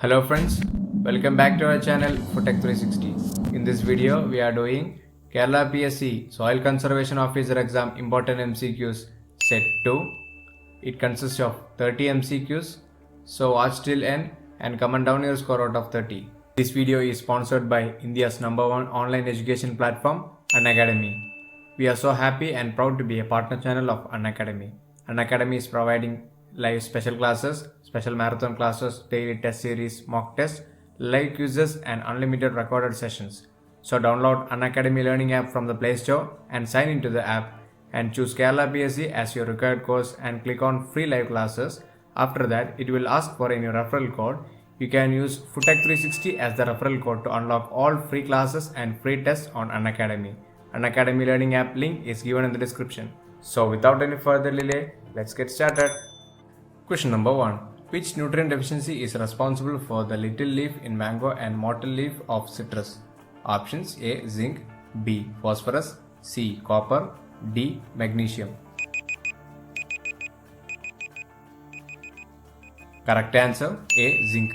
Hello friends, welcome back to our channel Foodtech 360. In this video, we are doing Kerala PSC Soil Conservation Officer Exam Important MCQs Set 2. It consists of 30 MCQs, so watch till end and comment down your score out of 30. This video is sponsored by India's #1 online education platform, Unacademy. We are so happy and proud to be a partner channel of Unacademy. Unacademy is providing live special classes, special marathon classes, daily test series, mock tests, live quizzes, and unlimited recorded sessions. So download Unacademy Learning app from the Play Store and sign into the app and choose Kerala PSC as your required course and click on free live classes. After that, it will ask for any referral code. You can use Foodtech 360 as the referral code to unlock all free classes and free tests on Unacademy. Unacademy Learning app link is given in the description. So without any further delay, let's get started. Question number 1. Which nutrient deficiency is responsible for the little leaf in mango and mottle leaf of citrus? Options: A. Zinc, B. Phosphorus, C. Copper, D. Magnesium. Correct answer: A. Zinc.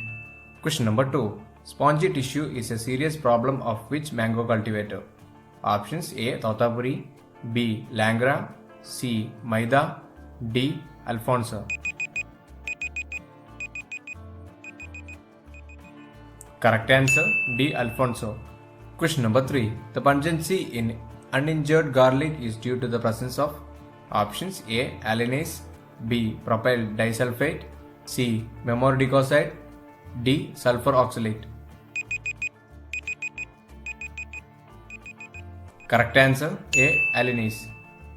Question number 2. Spongy tissue is a serious problem of which mango cultivator? Options: A. Totapuri, B. Langra, C. Maida, D. Alfonso. Correct answer: D. Alfonso. Question number 3. The pungency in uninjured garlic is due to the presence of options: A. Allinase, B. Propyl disulfate, C. Memordicoside, D. Sulfur oxalate. Correct answer: A. Allinase.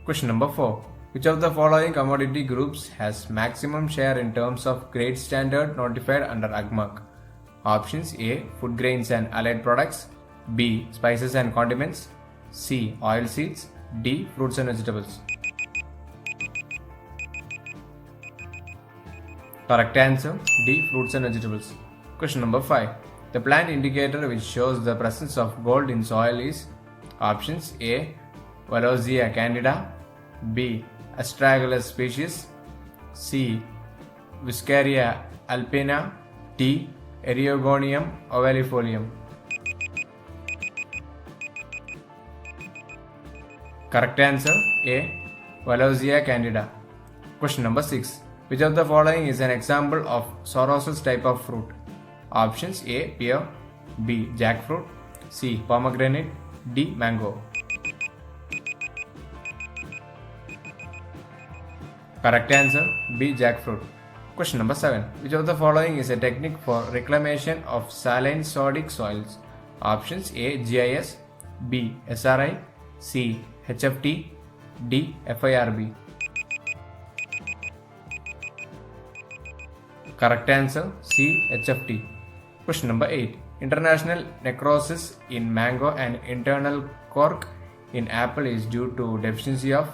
Question number 4. Which of the following commodity groups has maximum share in terms of grade standard notified under AGMARK? Options: A. Food grains and allied products, B. Spices and condiments, C. Oil seeds, D. Fruits and vegetables. Correct answer: D. Fruits and vegetables. Question number 5. The plant indicator which shows the presence of gold in soil is options: A. Valoisia candida, B. Astragalus species, C. Viscaria alpina, D. Eriogonium ovalifolium. Correct answer: A. Valoisia candida. Question number 6. Which of the following is an example of Soros's type of fruit? Options: A. Pear, B. Jackfruit, C. Pomegranate, D. Mango. Correct answer: B. Jackfruit. Question number 7. Which of the following is a technique for reclamation of saline sodic soils? Options: A. GIS, B. SRI, C. HFT, D. FIRB. Correct answer: C. HFT. Question number 8. International necrosis in mango and internal cork in apple is due to deficiency of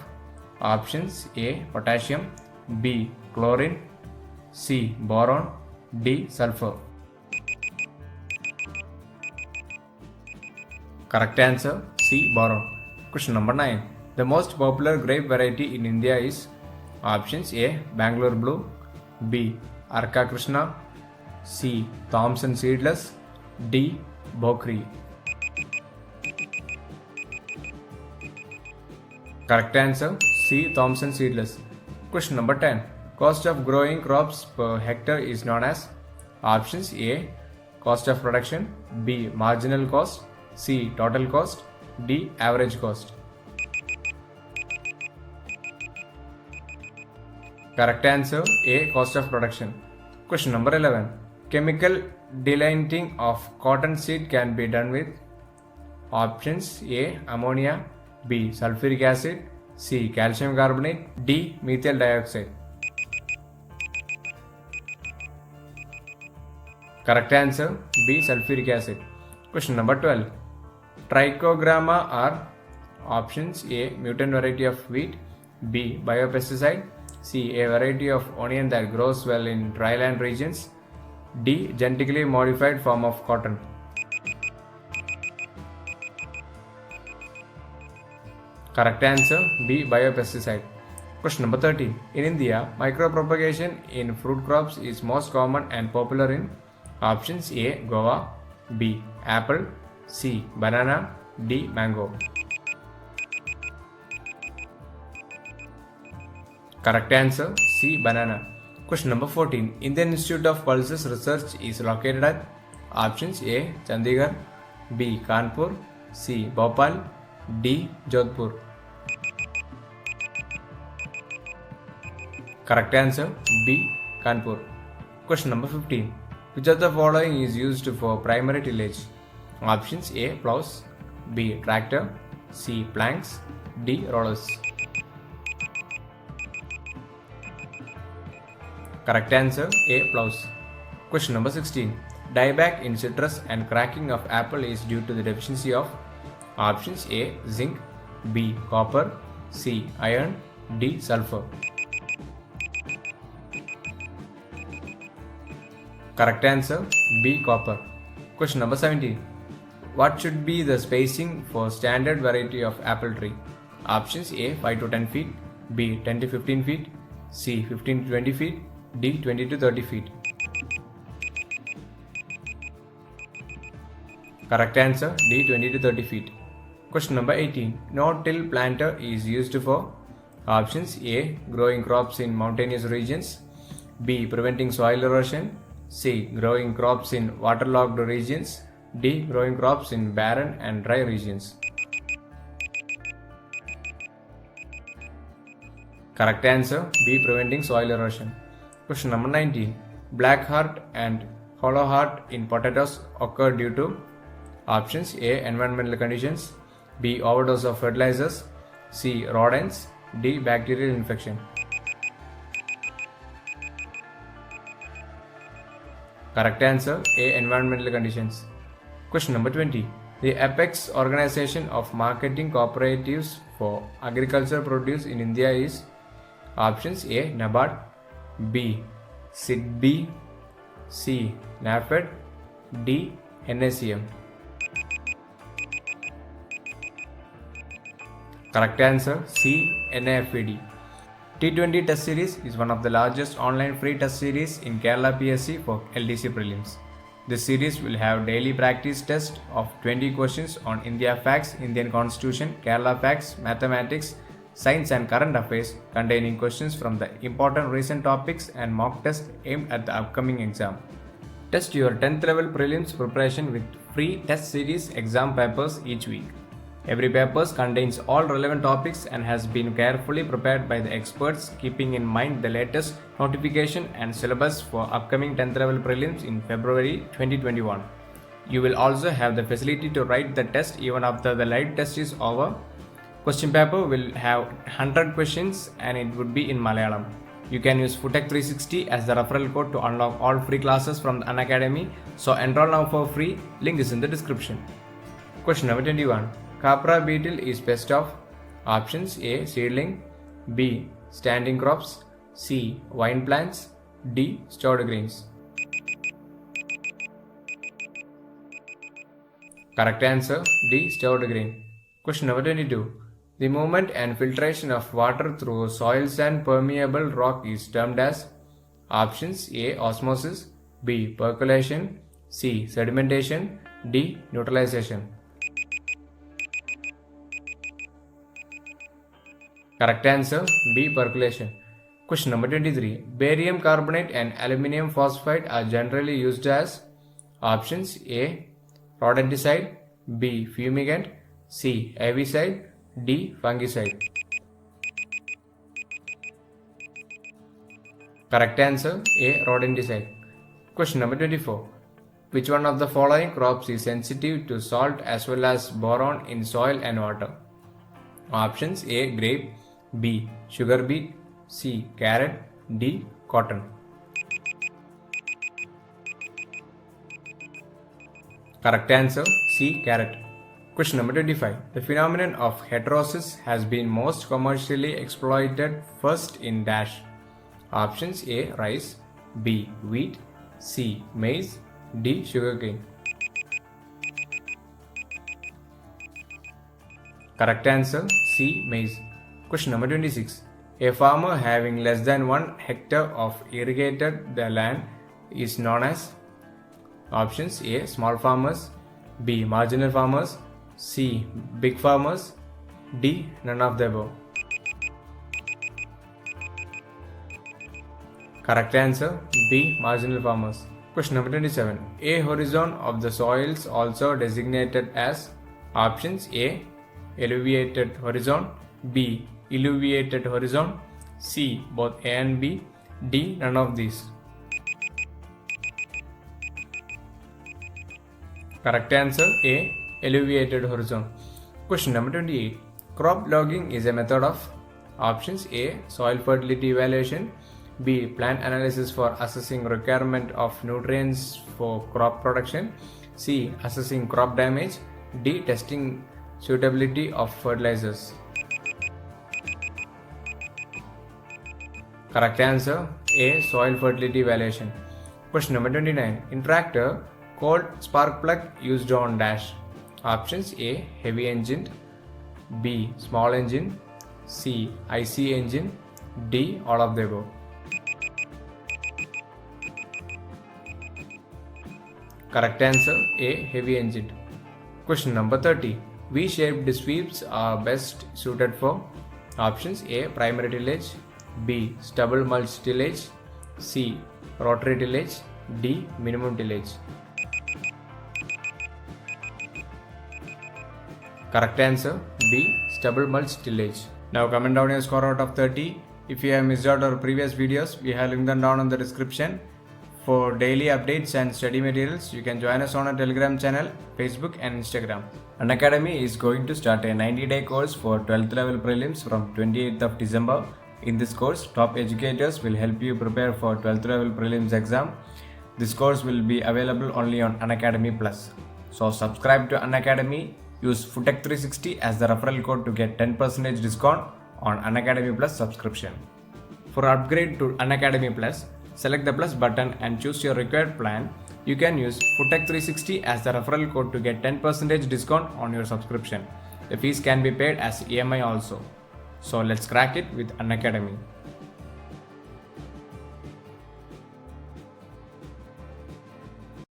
options: A. Potassium, B. Chlorine, C. Boron, D. Sulfur. Correct answer: C. Boron. Question number 9. The most popular grape variety in India is options: A. Bangalore Blue, B. Arka Krishna, C. Thompson Seedless, D. Bokri. Correct answer: C. Thompson Seedless. Question number 10. Cost of growing crops per hectare is known as options: A. Cost of production, B. Marginal cost, C. Total cost, D. Average cost. Correct answer: A. Cost of production. Question number 11. Chemical delineating of cotton seed can be done with options: A. Ammonia, B. Sulfuric acid, C. Calcium carbonate, D. Methyl dioxide. Correct answer: B. Sulfuric acid. Question number 12. Trichogramma are options: A. Mutant variety of wheat, B. Biopesticide, C. A variety of onion that grows well in dryland regions, D. Genetically modified form of cotton. Correct answer: B. Biopesticide. Question number 13. In India, micropropagation in fruit crops is most common and popular in Options A. Guava, B. Apple, C. Banana, D. Mango. Correct answer C. Banana. Question number 14. Indian Institute of Pulses Research is located at options A. Chandigarh, B. Kanpur, C. Bhopal, D. Jodhpur. Correct answer B. Kanpur. Question number 15. Which of the following is used for primary tillage? Options A. Plows, B. Tractor, C. Planks, D. Rollers. Correct answer A. Plows. Question number 16. Dieback in citrus and cracking of apple is due to the deficiency of options A. Zinc, B. Copper, C. Iron, D. Sulfur. Correct answer B. Copper. Question number 17. What should be the spacing for standard variety of apple tree? Options A. 5 to 10 feet, B. 10 to 15 feet, C. 15 to 20 feet, D. 20 to 30 feet. Correct answer D. 20 to 30 feet. Question number 18. No-till planter is used for options A. Growing crops in mountainous regions, B. Preventing soil erosion, C. Growing crops in waterlogged regions, D. Growing crops in barren and dry regions. Correct answer B. Preventing soil erosion. Question number 19. Black heart and hollow heart in potatoes occur due to options A. Environmental conditions, B. Overdose of fertilizers, C. Rodents, D. Bacterial infection. Correct answer A. Environmental conditions. Question number 20. The apex organization of marketing cooperatives for agricultural produce in India is options A. NABARD, B. SIDBI, C. NAFED, D. NACM. Correct answer C. NAFED. T20 test series is one of the largest online free test series in Kerala PSC for LDC prelims. This series will have daily practice test of 20 questions on India facts, Indian constitution, Kerala facts, mathematics, science and current affairs, containing questions from the important recent topics and mock test aimed at the upcoming exam. Test your 10th level prelims preparation with free test series exam papers each week. Every paper contains all relevant topics and has been carefully prepared by the experts, keeping in mind the latest notification and syllabus for upcoming 10th level prelims in February 2021. You will also have the facility to write the test even after the live test is over. Question paper will have 100 questions and it would be in Malayalam. You can use Futech 360 as the referral code to unlock all free classes from the Unacademy. So enroll now for free. Link is in the description. Question number 21. Capra beetle is pest of options A. Seedling, B. Standing crops, C. Vine plants, D. Stored grains. Correct answer D. Stored grain. Question number 22. The movement and filtration of water through soils and permeable rock is termed as options A. Osmosis, B. Percolation, C. Sedimentation, D. Neutralization. Correct answer B. Percolation. Question number 23. Barium carbonate and aluminum phosphide are generally used as options A. Rodenticide, B. Fumigant, C. Herbicide, D. Fungicide. Correct answer A. Rodenticide. Question number 24. Which one of the following crops is sensitive to salt as well as boron in soil and water? Options A. Grape, B. Sugar beet, C. Carrot, D. Cotton. Correct answer C. Carrot. Question number 25. The phenomenon of heterosis has been most commercially exploited first in dash. Options A. Rice, B. Wheat, C. Maize, D. Sugarcane. Correct answer C. Maize. Question number 26. A farmer having less than 1 hectare of irrigated the land is known as Options A. Small farmers, B. Marginal farmers, C. Big farmers, D. None of the above. Correct answer B. Marginal farmers. Question number 27. A horizon of the soils also designated as options A. Elevated horizon, B. Elevated horizon, C. Both A and B, D. None of these. Correct answer A. Elevated horizon. Question number 28. Crop logging is a method of options A. Soil fertility evaluation, B. Plant analysis for assessing requirement of nutrients for crop production, C. Assessing crop damage, D. Testing suitability of fertilizers. Correct answer A. Soil fertility evaluation. Question number 29. In tractor, cold spark plug used on dash. Options A. Heavy engine, B. Small engine, C. IC engine, D. All of the above. Correct answer A. Heavy engine. Question number 30. V-shaped sweeps are best suited for options A. Primary tillage, B. Stubble mulch tillage, C. Rotary tillage, D. Minimum tillage. Correct answer B. Stubble mulch tillage. Now comment down your score out of 30. If you have missed out our previous videos, we have linked them down in the description. For daily updates and study materials, you can join us on our Telegram channel, Facebook and Instagram. Unacademy is going to start a 90-day course for 12th level prelims from 28th of December. In this course, top educators will help you prepare for 12th level prelims exam. This course will be available only on Unacademy Plus. So subscribe to Unacademy, use FootTech360 as the referral code to get 10% discount on Unacademy Plus subscription. For upgrade to Unacademy Plus, select the plus button and choose your required plan. You can use FootTech360 as the referral code to get 10% discount on your subscription. The fees can be paid as EMI also. So let's crack it with Unacademy.